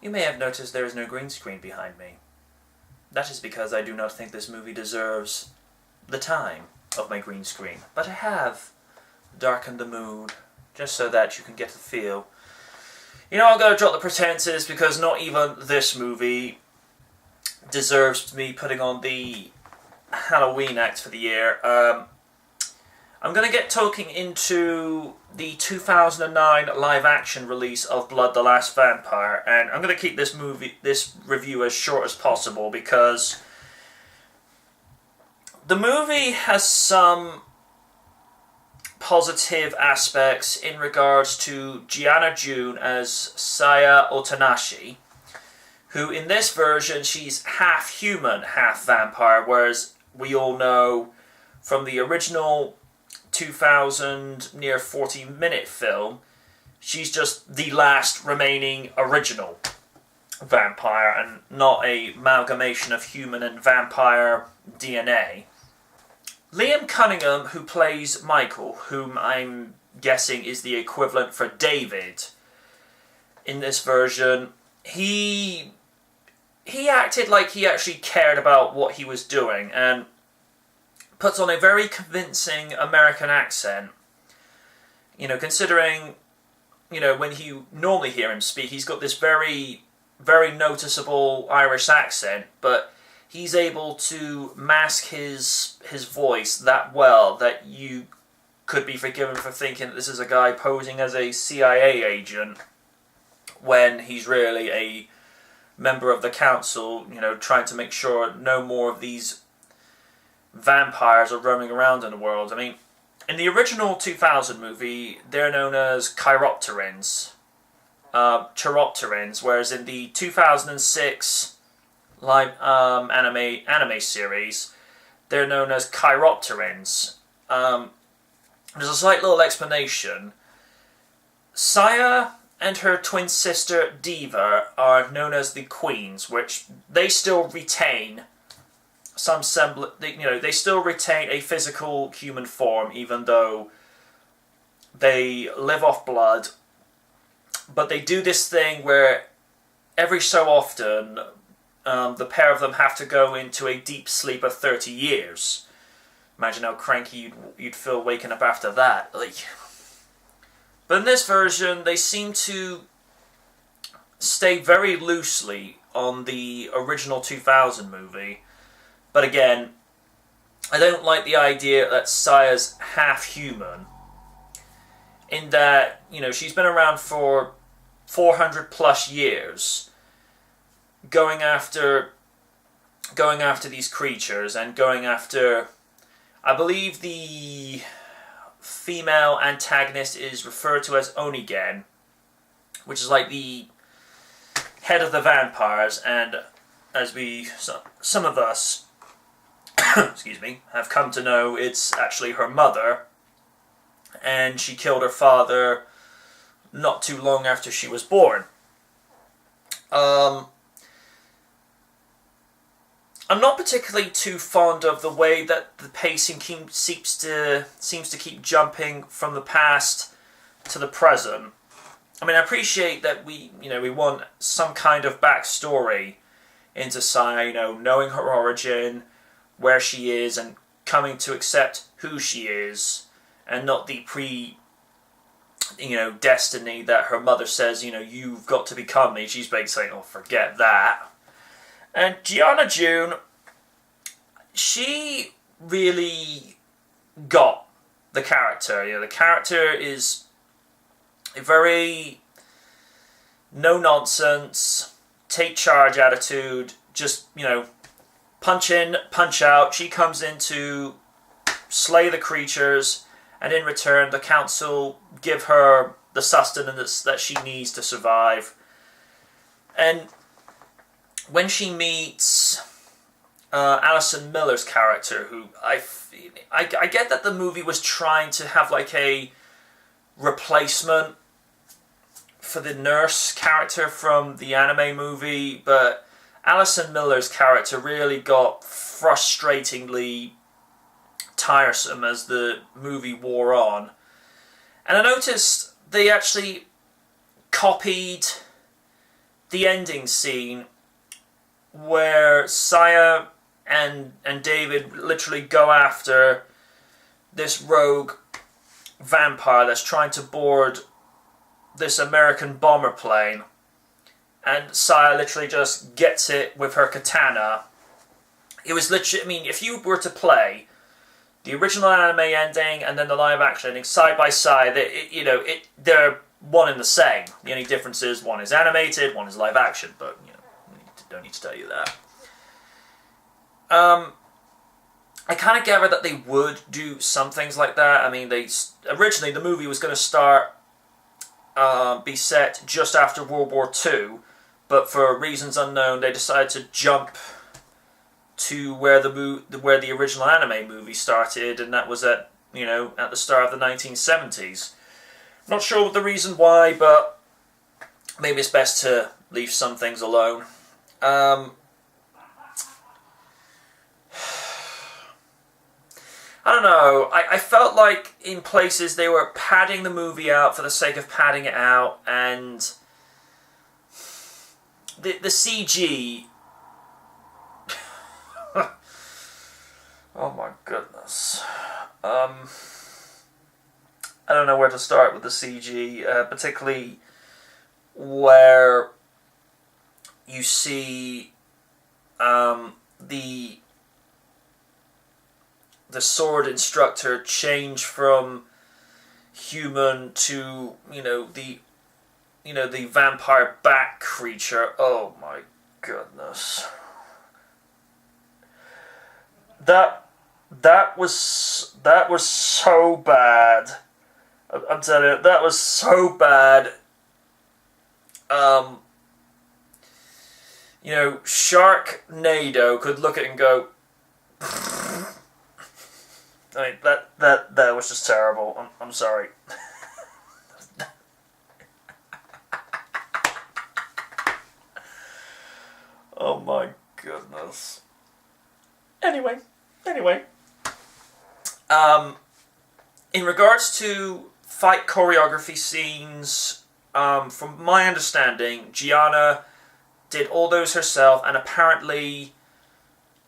You may have noticed there is no green screen behind me. That is because I do not think this movie deserves the time of my green screen. But I have darkened the mood, just so that you can get the feel. You know, I'm going to drop the pretenses because not even this movie deserves me putting on the Halloween act for the year. I'm going to get talking into the 2009 live-action release of Blood the Last Vampire, and I'm going to keep this review as short as possible because the movie has some positive aspects in regards to ji-hyun as Saya Otanashi, who in this version she's half human, half vampire, whereas we all know from the original 2000 near 40-minute film, she's just the last remaining original vampire and not a amalgamation of human and vampire DNA. Liam Cunningham, who plays Michael, whom I'm guessing is the equivalent for David in this version, he acted like he actually cared about what he was doing and puts on a very convincing American accent. You know, considering, you know, when you normally hear him speak, he's got this very, very noticeable Irish accent, but he's able to mask his voice that well that you could be forgiven for thinking that this is a guy posing as a CIA agent when he's really a member of the council, you know, trying to make sure no more of these vampires are roaming around in the world. I mean, in the original 2000 movie, they're known as chiropterans, whereas in the 2006 live anime series, they're known as chiropterans. There's a slight little explanation. Saya and her twin sister Diva are known as the Queens, which they still retain some semblance. They still retain a physical human form, even though they live off blood. But they do this thing where every so often the pair of them have to go into a deep sleep of 30 years. Imagine how cranky you'd feel waking up after that. But in this version, they seem to stay very loosely on the original 2000 movie. But again, I don't like the idea that Saya's half human, in that, you know, she's been around for 400 plus years, going after these creatures and going after, I believe the female antagonist is referred to as Onigen, which is like the head of the vampires, and as some of us excuse me, have come to know, it's actually her mother, and she killed her father not too long after she was born. I'm not particularly too fond of the way that the pacing seems to keep jumping from the past to the present. I mean, I appreciate that we want some kind of backstory into Saya, knowing her origin, where she is, and coming to accept who she is, and not the destiny that her mother says, you've got to become me. She's basically saying, oh, forget that. And ji-hyun, she really got the character. The character is a very no-nonsense, take-charge attitude, just, punch in, punch out. She comes in to slay the creatures, and in return the council give her the sustenance that she needs to survive. And when she meets Alison Miller's character, who I get that the movie was trying to have like a replacement for the nurse character from the anime movie, but Alison Miller's character really got frustratingly tiresome as the movie wore on. And I noticed they actually copied the ending scene where Saya and David literally go after this rogue vampire that's trying to board this American bomber plane, and Saya literally just gets it with her katana. It was literally, I mean, if you were to play the original anime ending and then the live action ending side by side, they're one and the same. The only difference is one is animated, one is live action, but don't need to tell you that. I kind of gathered that they would do some things like that. I mean, originally the movie was going to be set just after World War II, but for reasons unknown, they decided to jump to where the original anime movie started, and that was at the start of the 1970s. Not sure what the reason why, but maybe it's best to leave some things alone. I don't know, I felt like in places they were padding the movie out for the sake of padding it out, and the CG... oh my goodness. I don't know where to start with the CG, particularly where you see the sword instructor change from human to the vampire bat creature. Oh my goodness. That was so bad. I'm telling you, that was so bad. Sharknado could look at it and go, I mean, that was just terrible. I'm sorry. Oh my goodness. Anyway. In regards to fight choreography scenes, from my understanding, Gianna did all those herself, and apparently,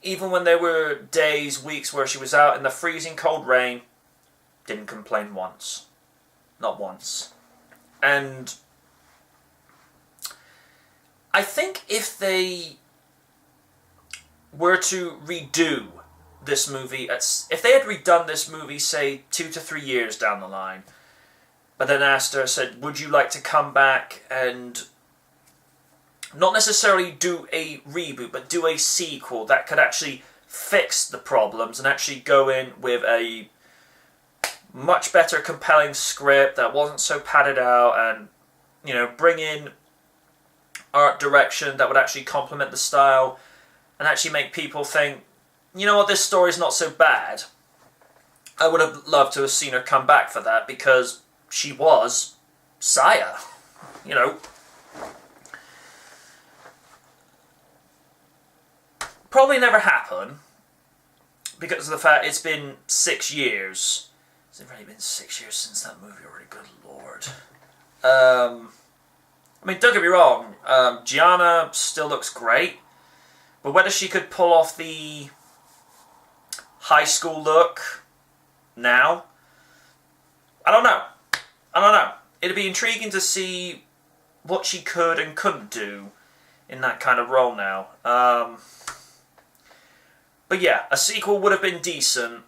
even when there were days, weeks where she was out in the freezing cold rain, didn't complain once. Not once. And I think if they were to redo this movie, if they had redone this movie, say, 2 to 3 years down the line, but then asked her, said, would you like to come back and not necessarily do a reboot, but do a sequel that could actually fix the problems and actually go in with a much better compelling script that wasn't so padded out, and bring in art direction that would actually complement the style and actually make people think, this story's not so bad. I would have loved to have seen her come back for that, because she was Saya. Probably never happen, because of the fact it's been 6 years. Has it really been 6 years since that movie already? Good lord. I mean, don't get me wrong, Gianna still looks great, but whether she could pull off the high school look now, I don't know. It'd be intriguing to see what she could and couldn't do in that kind of role now. But yeah, a sequel would have been decent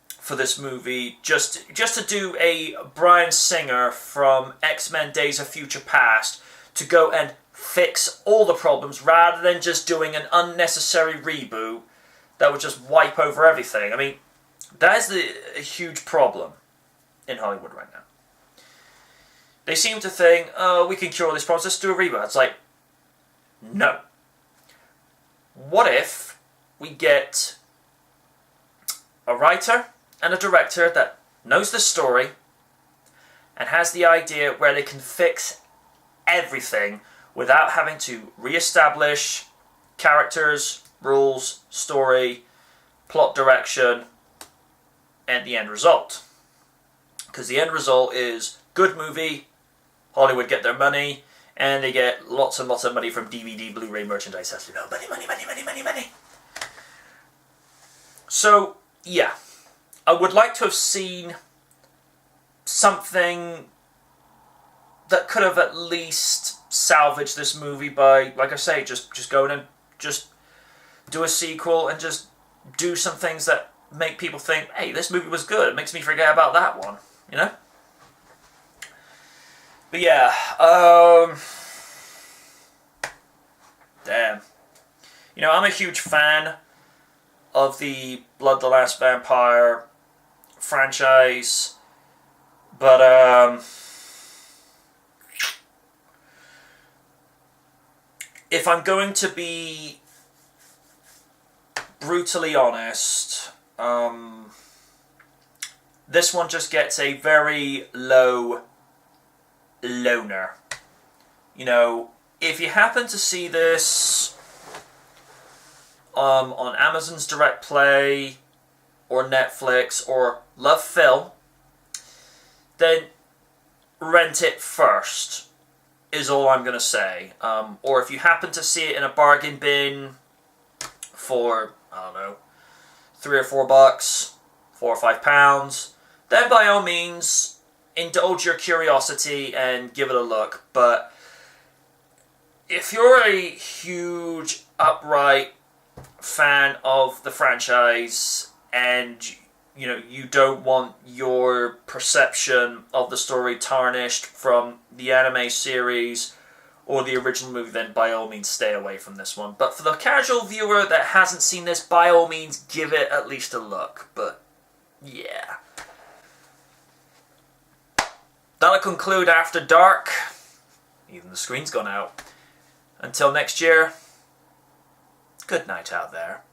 for this movie, just to do a Bryan Singer from X-Men Days of Future Past to go and fix all the problems, rather than just doing an unnecessary reboot that would just wipe over everything. I mean, that is a huge problem in Hollywood right now. They seem to think, oh, we can cure this problem, let's do a reboot. It's like, no. What if we get a writer and a director that knows the story and has the idea where they can fix everything without having to re-establish characters, rules, story, plot direction, and the end result. Because the end result is good movie, Hollywood get their money, and they get lots and lots of money from DVD, Blu-ray merchandise. As you know, money, money, money, money, money, money. So, yeah. I would like to have seen something that could have at least salvaged this movie by, like I say, just going and just do a sequel and just do some things that make people think, hey, this movie was good. It makes me forget about that one, you know? But yeah, damn. You know, I'm a huge fan of the Blood the Last Vampire franchise, but if I'm going to be brutally honest, this one just gets a very low loner. You know, if you happen to see this on Amazon's Direct Play or Netflix or Love Phil, then rent it first, is all I'm going to say. Or if you happen to see it in a bargain bin for, I don't know, $3 or $4, £4 or £5, then by all means, indulge your curiosity and give it a look. But if you're a huge, upright fan of the franchise and you know you don't want your perception of the story tarnished from the anime series or the original movie, then by all means stay away from this one. But for the casual viewer that hasn't seen this, by all means give it at least a look. But yeah, that'll conclude After Dark. Even the screen's gone out. Until next year, good night out there.